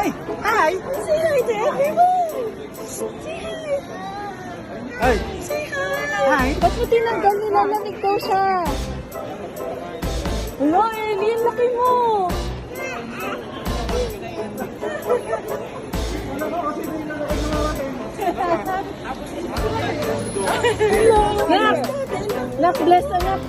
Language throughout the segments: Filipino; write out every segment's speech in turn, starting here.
Hi! Hi! Say hi to everyone! Say hi! Hi! Say hi! Hi! Ba't mo tinanggal? Nilalamig daw siya. Hello, Ellie! Ang laki mo! Hello! Nak! Nak, bless anak!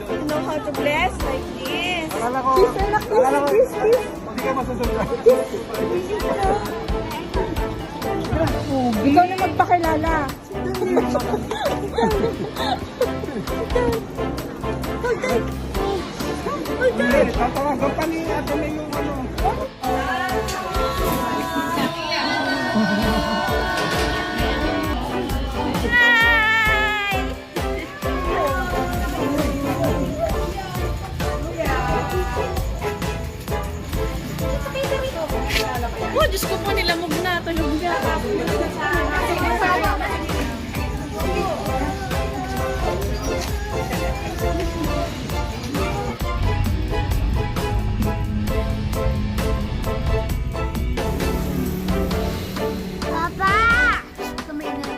You know how to bless like this? Akala ko, Kiss anak, kiss, kiss, kiss! hindi ka masusunod. Ikaw na magpakilala. Hindi, tatawagan pa ni Ate May yung ano. Oh, Diyos ko po, nilamog na. Tulog na. Papa! Kumain na.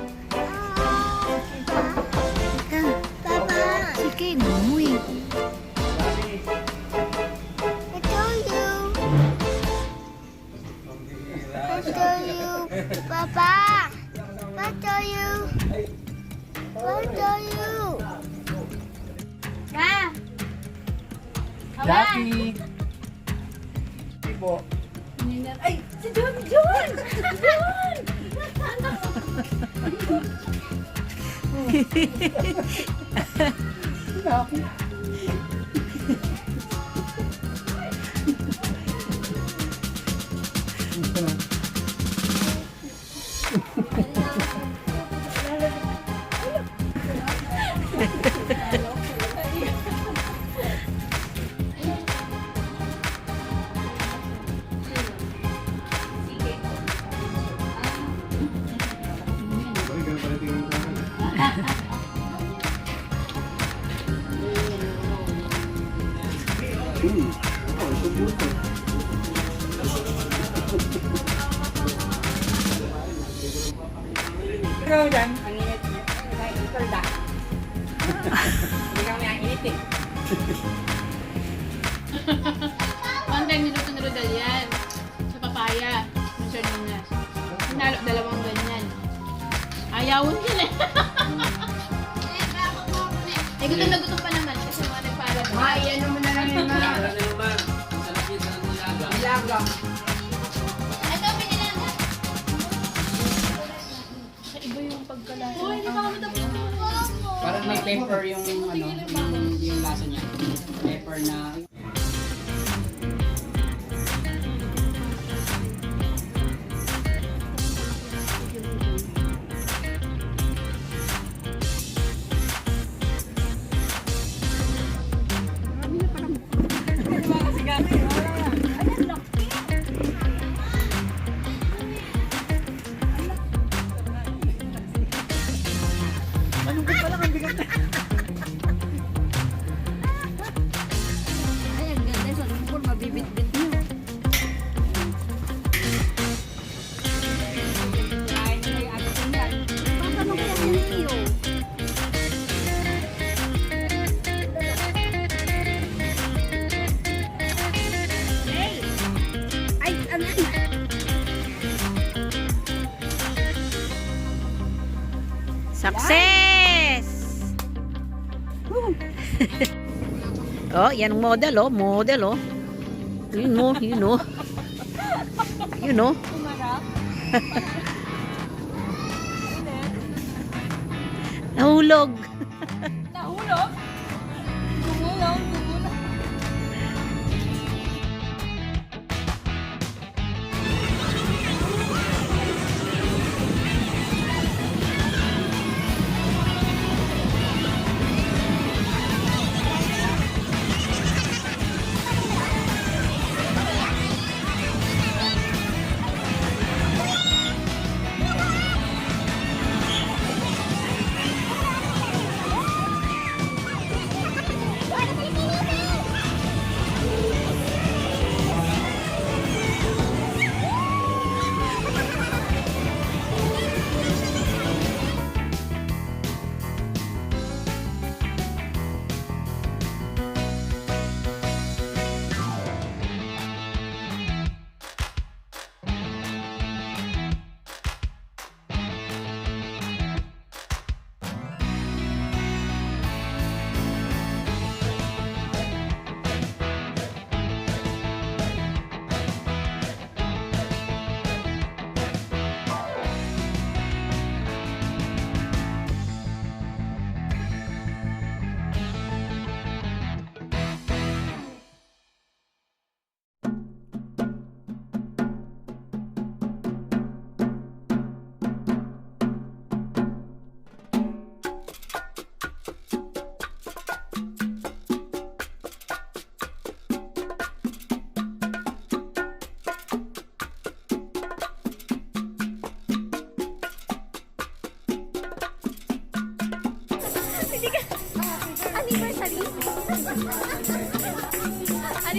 Papa! Sige, namuwi. I told you. I told you. Papa! I told you. I told you. Ma! Jackie! Hindi po. Ay, si John! John! John! Ikaw dyan. Ang init. Ikaw da. Hindi kami ang init eh. One time niluto ni Rodel yan. Sa papaya. Ng sardinas. Hinalo dalawang ganyan. Ayawon yun eh. Eh, gutom na gutom pa naman kasi mga nagpaalam. Ay, ano mo na lang yun na. Nilaga. Ito, pinilaga. Sa iba yung pagkalasa. Oh, hindi pa kami tapos. Parang may pepper yung ano, yung lasa niya. Pepper na. Ay, ang ganda sa lumpur, mabibit-bit niyo. Papa mo kaya ng iyo. Hey! Ay, ano? Success! Oh, yan ang model, oh. Model, oh. You know, you know. You know. Nahulog. Nahulog? Gumulong, gumulong.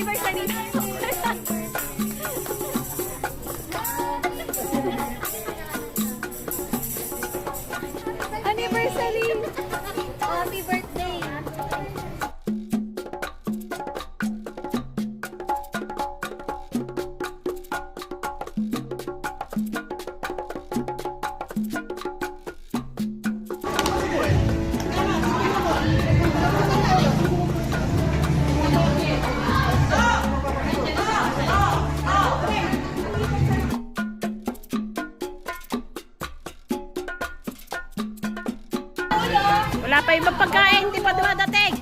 Anniversary. Anniversary. Happy birthday. Wala pa yung pagkain, hindi pa dumadating.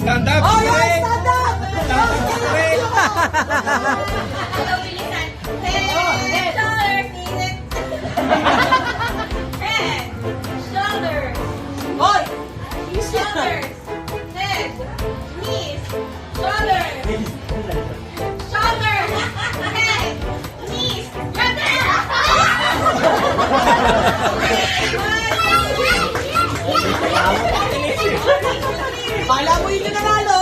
Stand up! Oh, yes! Stand up! Bala mo yung nanalo!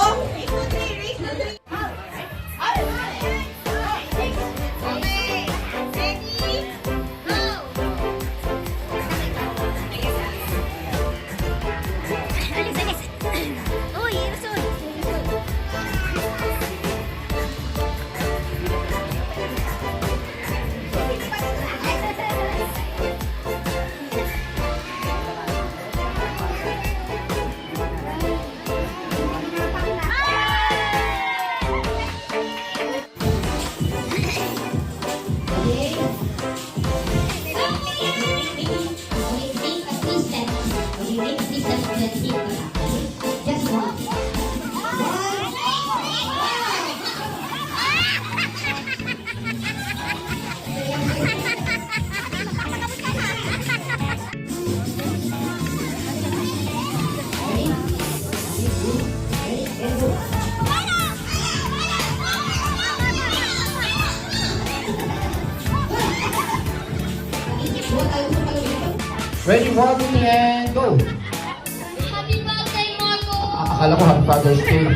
Ready, 1, 2, 3, and go! Happy birthday, Marco! Akala ko Happy Father's Day.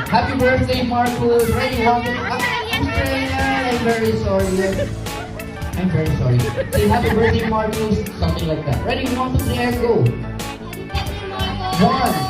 Happy birthday, Marcus! Ready, 1, 2, 3, I'm very sorry. I'm very sorry. Say happy birthday, Marcus. Something like that. Ready, 1, 2, 3, and go! 1,